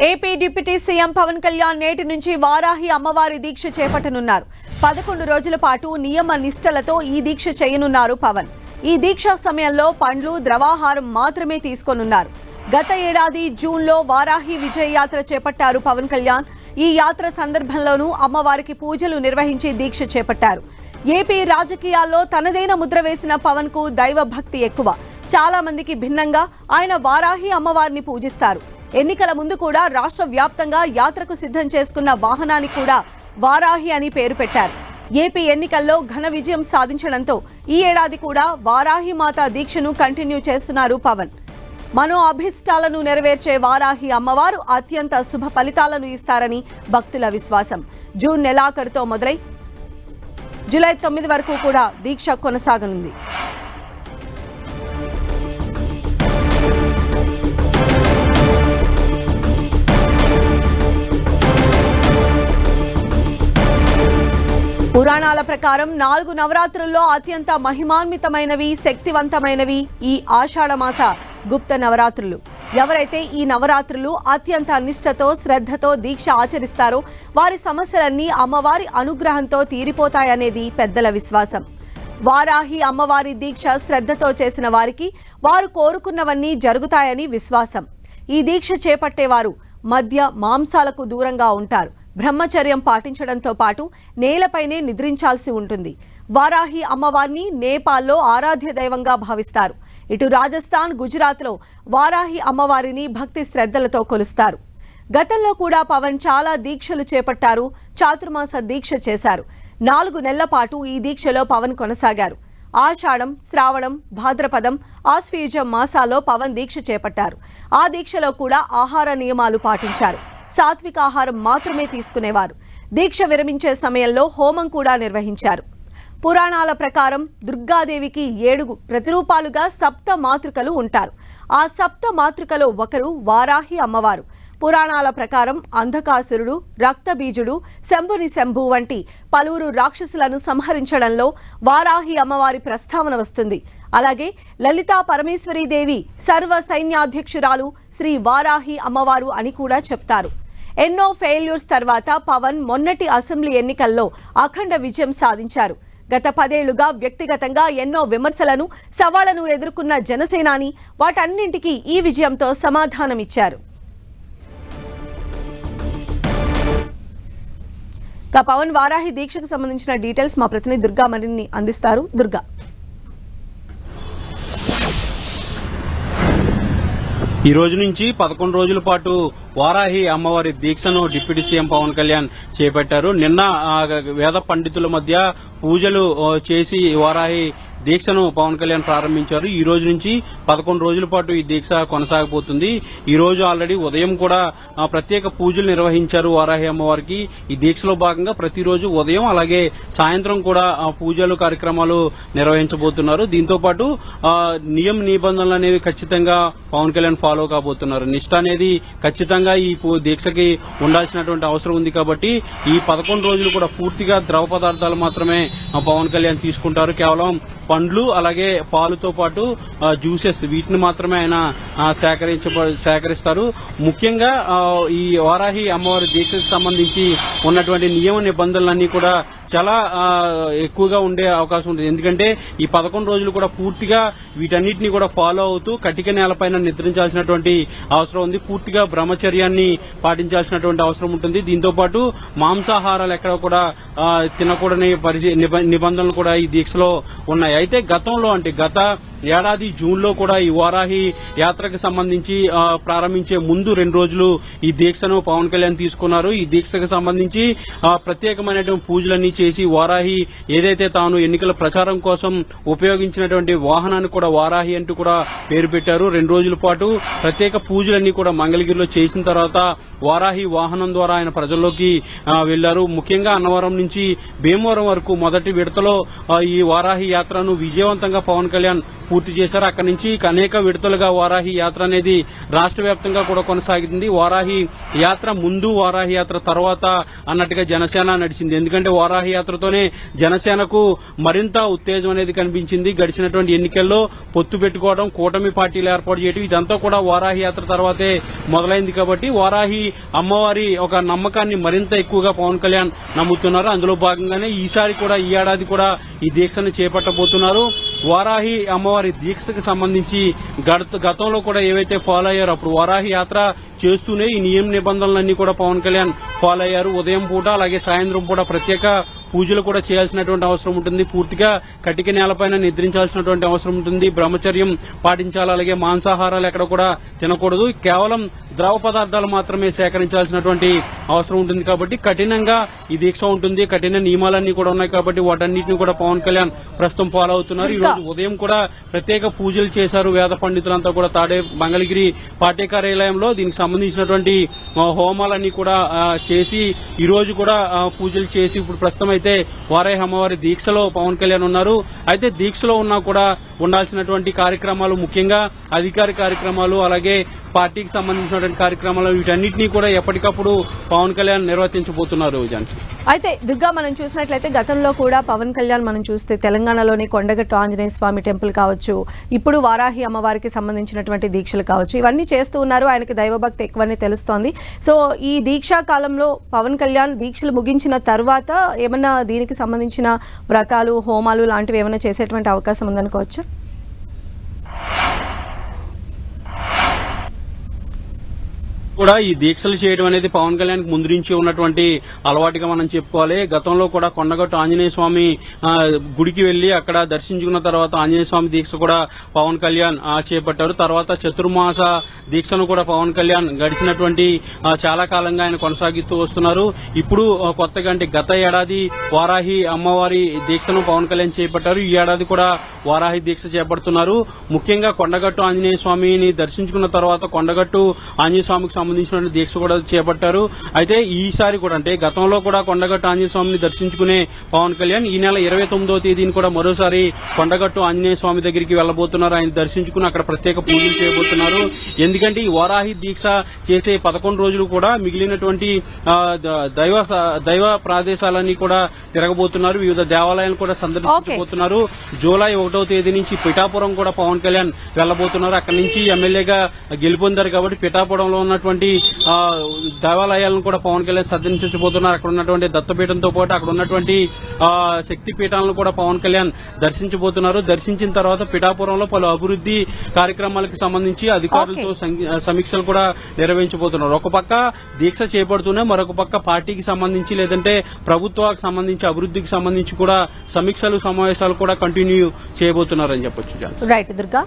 AP deputy CM Pawan Kalyan నేటి నుంచి వారాహి అమ్మవారి దీక్ష చేపట్టనున్నారు. 11 రోజుల పాటు నియమ నిష్టలతో ఈ దీక్ష చేయనున్నారు పవన్. ఈ దీక్ష సమయంలో పండ్లు, ద్రవాహారం మాత్రమే తీసుకోనున్నారు. గత ఏడాది జూన్లో వారాహి విజయ యాత్ర చేపట్టారు పవన్ కళ్యాణ్. ఈ యాత్ర సందర్భంలోనూ అమ్మవారికి పూజలు నిర్వహించి దీక్ష చేపట్టారు. ఏపీ రాజకీయాల్లో తనదైన ముద్ర వేసిన పవన్ కు దైవ భక్తి ఎక్కువ. చాలా మందికి భిన్నంగా ఆయన వారాహి అమ్మవారిని పూజిస్తారు. ఎన్నికల ముందు కూడా రాష్ట్ర వ్యాప్తంగా యాత్రకు సిద్ధం చేసుకున్న వాహనానికి కూడా వారాహి అని పేరు పెట్టారు. ఏపీ ఎన్నికల్లో ఘన విజయం సాధించడంతో ఈ ఏడాది కూడా వారాహి మాత దీక్షను కంటిన్యూ చేస్తున్నారు పవన్. మనో అభిష్టాలను నెరవేర్చే వారాహి అమ్మవారు అత్యంత శుభ ఫలితాలను ఇస్తారని భక్తుల విశ్వాసం. జూన్ నెలాఖరుతో మొదలై జూలై 9 వరకు కూడా దీక్ష కొనసాగనుంది. పురాణాల ప్రకారం 4 నవరాత్రుల్లో అత్యంత మహిమాన్వితమైనవి, శక్తివంతమైనవి ఈ ఆషాఢమాస గుప్త నవరాత్రులు. ఎవరైతే ఈ నవరాత్రులు అత్యంత నిష్ఠతో, శ్రద్ధతో దీక్ష ఆచరిస్తారో వారి సమస్యలన్నీ అమ్మవారి అనుగ్రహంతో తీరిపోతాయనేది పెద్దల విశ్వాసం. వారాహి అమ్మవారి దీక్ష శ్రద్ధతో చేసిన వారికి వారు కోరుకున్నవన్నీ జరుగుతాయని విశ్వాసం. ఈ దీక్ష చేపట్టేవారు మద్య మాంసాలకు దూరంగా ఉంటారు. బ్రహ్మచర్యం పాటించడంతో పాటు నేలపైనే నిద్రించాల్సి ఉంటుంది. వారాహి అమ్మవారిని నేపాల్లో ఆరాధ్య దైవంగా భావిస్తారు. ఇటు రాజస్థాన్, గుజరాత్లో వారాహి అమ్మవారిని భక్తి శ్రద్ధలతో కొలుస్తారు. గతంలో కూడా పవన్ చాలా దీక్షలు చేపట్టారు. చాతుర్మాస దీక్ష చేశారు. 4 నెలల పాటు ఈ దీక్షలో పవన్ కొనసాగారు. ఆషాఢం, శ్రావణం, భాద్రపదం, ఆశ్వయుజం మాసాల్లో పవన్ దీక్ష చేపట్టారు. ఆ దీక్షలో కూడా ఆహార నియమాలు పాటించారు. సాత్విక ఆహారం మాత్రమే తీసుకునేవారు. దీక్ష విరమించే సమయంలో హోమం కూడా నిర్వహించారు. పురాణాల ప్రకారం దుర్గాదేవికి 7 ప్రతిరూపాలుగా సప్త మాతృకలు ఉంటారు. ఆ సప్త మాతృకలో ఒకరు వారాహి అమ్మవారు. పురాణాల ప్రకారం అంధకాసురుడు, రక్తబీజుడు, శంభుని శంభు వంటి పలువురు రాక్షసులను సంహరించడంలో వారాహి అమ్మవారి ప్రస్తావన వస్తుంది. అలాగే లలితా పరమేశ్వరీదేవి సర్వ సైన్యాధ్యక్షురాలు శ్రీ వారాహి అమ్మవారు అని కూడా చెప్తారు. ఎన్నో ఫెయిల్యూర్స్ తర్వాత పవన్ మొన్నటి అసెంబ్లీ ఎన్నికల్లో అఖండ విజయం సాధించారు. గత 10 ఏళ్లుగా వ్యక్తిగతంగా ఎన్నో విమర్శలను, సవాళ్లను ఎదుర్కొన్న జనసేనాని వాటన్నింటికీ ఈ విజయంతో సమాధానమిచ్చారు. పవన్ వారాహి దీక్షకు సంబంధించిన డీటెయిల్స్ మా ప్రతినిధి దుర్గా మరిన్ని అందిస్తారు. దుర్గా, ఈ రోజు నుంచి 11 రోజుల పాటు వారాహి అమ్మవారి దీక్షను డిప్యూటీ సీఎం పవన్ కళ్యాణ్ చేపట్టారు. నిన్న వేద పండితుల మధ్య పూజలు చేసి వారాహి దీక్షను పవన్ కళ్యాణ్ ప్రారంభించారు. ఈ రోజు నుంచి 11 రోజుల పాటు ఈ దీక్ష కొనసాగబోతుంది. ఈ రోజు ఆల్రెడీ ఉదయం కూడా ప్రత్యేక పూజలు నిర్వహించారు వారాహి అమ్మవారికి. ఈ దీక్షలో భాగంగా ప్రతిరోజు ఉదయం అలాగే సాయంత్రం కూడా పూజలు కార్యక్రమాలు నిర్వహించబోతున్నారు. దీంతో పాటు నియమ నిబంధనలు అనేవి ఖచ్చితంగా పవన్ కళ్యాణ్ ఫాలో కాబోతున్నారు. నిష్ఠ అనేది ఖచ్చితంగా ఈ దీక్షకి ఉండాల్సినటువంటి అవసరం ఉంది. కాబట్టి ఈ 11 రోజులు కూడా పూర్తిగా ద్రవ పదార్థాలు మాత్రమే పవన్ కళ్యాణ్ తీసుకుంటారు. కేవలం పండ్లు అలాగే పాలుతో పాటు జ్యూసెస్ వీటిని మాత్రమే ఆయన సేకరిస్తారు. ముఖ్యంగా ఈ వారాహి అమ్మవారి దీక్షకు సంబంధించి ఉన్నటువంటి నియమ నిబంధనలన్నీ కూడా చాలా ఎక్కువగా ఉండే అవకాశం ఉంటుంది. ఎందుకంటే ఈ 11 రోజులు కూడా పూర్తిగా వీటన్నిటిని కూడా ఫాలో అవుతూ కటిక నేలపైన నిద్రించాల్సినటువంటి అవసరం ఉంది. పూర్తిగా బ్రహ్మచర్యాన్ని పాటించాల్సినటువంటి అవసరం ఉంటుంది. దీంతో పాటు మాంసాహారాలు ఎక్కడ కూడా తినకూడని నిబంధనలు కూడా ఈ దీక్షలో ఉన్నాయి. అయితే గతంలో అంటే గత ఏడాది జూన్లో కూడా ఈ వారాహి యాత్రకు సంబంధించి ప్రారంభించే ముందు 2 రోజులు ఈ దీక్షను పవన్ కళ్యాణ్ తీసుకున్నారు. ఈ దీక్షకు సంబంధించి ప్రత్యేకమైనటువంటి పూజలన్నీ చేసి వారాహి ఏదైతే తాను ఎన్నికల ప్రచారం కోసం ఉపయోగించినటువంటి వాహనాన్ని కూడా వారాహి అంటూ కూడా పేరు పెట్టారు. 2 రోజుల పాటు ప్రత్యేక పూజలన్నీ కూడా మంగళగిరిలో చేసిన తర్వాత వారాహి వాహనం ద్వారా ఆయన ప్రజల్లోకి వెళ్లారు. ముఖ్యంగా అన్నవరం నుంచి భీమవరం వరకు మొదటి విడతలో ఈ వారాహి యాత్రను విజయవంతంగా పవన్ కళ్యాణ్ పూర్తి చేశారు. అక్కడి నుంచి అనేక విడతలుగా వారాహి యాత్ర అనేది రాష్ట్ర వ్యాప్తంగా కూడా కొనసాగింది. వారాహి యాత్ర ముందు, వారాహి యాత్ర తర్వాత అన్నట్టుగా జనసేన నడిచింది. ఎందుకంటే వారాహి యాత్రతోనే జనసేనకు మరింత ఉత్తేజం అనేది కనిపించింది. గడిచినటువంటి ఎన్నికల్లో పొత్తు పెట్టుకోవడం, కూటమి పార్టీలు ఏర్పాటు చేయడం ఇదంతా కూడా వారాహి యాత్ర తర్వాతే మొదలైంది. కాబట్టి వారాహి అమ్మవారి ఒక నమ్మకాన్ని మరింత ఎక్కువగా పవన్ కళ్యాణ్ నమ్ముతున్నారు. అందులో భాగంగానే ఈసారి కూడా ఈ ఏడాది కూడా ఈ దీక్షను చేపట్టబోతున్నారు. వారాహి అమ్మవారి దీక్షకు సంబంధించి గతంలో కూడా ఏవైతే ఫాలో అయ్యారో అప్పుడు వారాహి యాత్ర చేస్తూనే ఈ నియమ నిబంధనలన్నీ కూడా పవన్ కళ్యాణ్ ఫాలో అయ్యారు. ఉదయం పూట అలాగే సాయంత్రం పూట ప్రత్యేక పూజలు కూడా చేయాల్సినటువంటి అవసరం ఉంటుంది. పూర్తిగా కటిక నేలపైన నిద్రించాల్సినటువంటి అవసరం ఉంటుంది. బ్రహ్మచర్యం పాటించాలి. అలాగే మాంసాహారాలు ఎక్కడ కూడా తినకూడదు. కేవలం ద్రవ పదార్థాలు మాత్రమే సేకరించాల్సినటువంటి అవసరం ఉంటుంది. కాబట్టి కఠినంగా ఈ దీక్ష ఉంటుంది. కఠిన నియమాలన్నీ కూడా ఉన్నాయి. కాబట్టి వాటన్నిటిని కూడా పవన్ కళ్యాణ్ ప్రస్తుతం ఫాలో అవుతున్నారు. ఈ రోజు ఉదయం కూడా ప్రత్యేక పూజలు చేశారు. వేద పండితులంతా కూడా మంగళగిరి పార్టీ కార్యాలయంలో దీనికి సంబంధించినటువంటి హోమాలన్నీ కూడా చేసి ఈ రోజు కూడా పూజలు చేసి ఇప్పుడు ప్రస్తుతం అయితే వారాహి అమ్మవారి దీక్షలో పవన్ కళ్యాణ్ ఉన్నారు. అయితే దీక్షలో ఉన్నా కూడా ఉండాల్సినటువంటి కార్యక్రమాలు, ముఖ్యంగా అధికార కార్యక్రమాలు, అలాగే పార్టీకి సంబంధించినటువంటి కార్యక్రమాలు వీటన్నిటినీ కూడా ఎప్పటికప్పుడు పవన్ కళ్యాణ్ నిర్వర్తించబోతున్నారు. ఝాన్సీ, అయితే దుర్గా మనం చూసినట్లయితే గతంలో కూడా పవన్ కళ్యాణ్ మనం చూస్తే తెలంగాణలోని కొండగట్టు ఆంజనేయ స్వామి టెంపుల్ కావచ్చు, ఇప్పుడు వారాహి అమ్మవారికి సంబంధించినటువంటి దీక్షలు కావచ్చు, ఇవన్నీ చేస్తూ ఉన్నారు. ఆయనకి దైవభక్తి ఎక్కువని తెలుస్తోంది. సో ఈ దీక్షా కాలంలో పవన్ కళ్యాణ్ దీక్షలు ముగించిన తర్వాత ఏమన్నా దీనికి సంబంధించిన వ్రతాలు, హోమాలు లాంటివి ఏమైనా చేసేటువంటి అవకాశం ఉందనుకోవచ్చు? కూడా ఈ దీక్షలు చేయడం అనేది పవన్ కళ్యాణ్ ముందు నుంచి ఉన్నటువంటి అలవాటుగా మనం చెప్పుకోవాలి. గతంలో కూడా కొండగట్టు ఆంజనేయ స్వామి గుడికి వెళ్లి అక్కడ దర్శించుకున్న తర్వాత ఆంజనేయ స్వామి దీక్ష కూడా పవన్ కళ్యాణ్ చేపట్టారు. తర్వాత చతుర్మాస దీక్షను కూడా పవన్ కళ్యాణ్ గడిచినటువంటి చాలా కాలంగా ఆయన కొనసాగిస్తూ వస్తున్నారు. ఇప్పుడు కొత్తగా అంటే గత ఏడాది వారాహి అమ్మవారి దీక్షను పవన్ కళ్యాణ్ చేపట్టారు. ఈ ఏడాది కూడా వారాహి దీక్ష చేపడుతున్నారు. ముఖ్యంగా కొండగట్టు ఆంజనేయ స్వామిని దర్శించుకున్న తర్వాత కొండగట్టు ఆంజనేయ స్వామికి సంబంధించిన దీక్ష కూడా చేపట్టారు. అయితే ఈసారి కూడా అంటే గతంలో కూడా కొండగట్టు ఆంజనేయ స్వామిని దర్శించుకునే పవన్ కళ్యాణ్ ఈ నెల 29వ తేదీని కూడా మరోసారి కొండగట్టు ఆంజనేయ స్వామి దగ్గరికి వెళ్లబోతున్నారు. ఆయన దర్శించుకుని అక్కడ ప్రత్యేక పూజలు చేయబోతున్నారు. ఎందుకంటే ఈ వారాహి దీక్ష చేసే 11 రోజులు కూడా మిగిలినటువంటి దైవ ప్రదేశాలన్నీ కూడా తిరగబోతున్నారు. వివిధ దేవాలయాలను కూడా సందర్శించబోతున్నారు. జూలై 1వ తేదీ నుంచి పిఠాపురం కూడా పవన్ కళ్యాణ్ వెళ్లబోతున్నారు. అక్కడి నుంచి ఎమ్మెల్యేగా గెలుపొందారు కాబట్టి పిఠాపురంలో ఉన్నటువంటి దేవాలయాలను కూడా పవన్ కళ్యాణ్ సందర్శించబోతున్నారు. అక్కడ ఉన్నటువంటి దత్తపీఠంతో పాటు అక్కడ ఉన్నటువంటి శక్తి పీఠాలను కూడా పవన్ కళ్యాణ్ దర్శించబోతున్నారు. దర్శించిన తర్వాత పిఠాపురంలో పలు అభివృద్ది కార్యక్రమాలకు సంబంధించి అధికారులతో సమీక్షలు కూడా నిర్వహించబోతున్నారు. ఒక పక్క దీక్ష చేపడుతూనే మరొక పక్క పార్టీకి సంబంధించి లేదంటే ప్రభుత్వానికి సంబంధించి అభివృద్దికి సంబంధించి కూడా సమీక్షలు, సమావేశాలు కూడా కంటిన్యూ చేయబోతున్నారని చెప్పొచ్చు. రైట్ దుర్గా.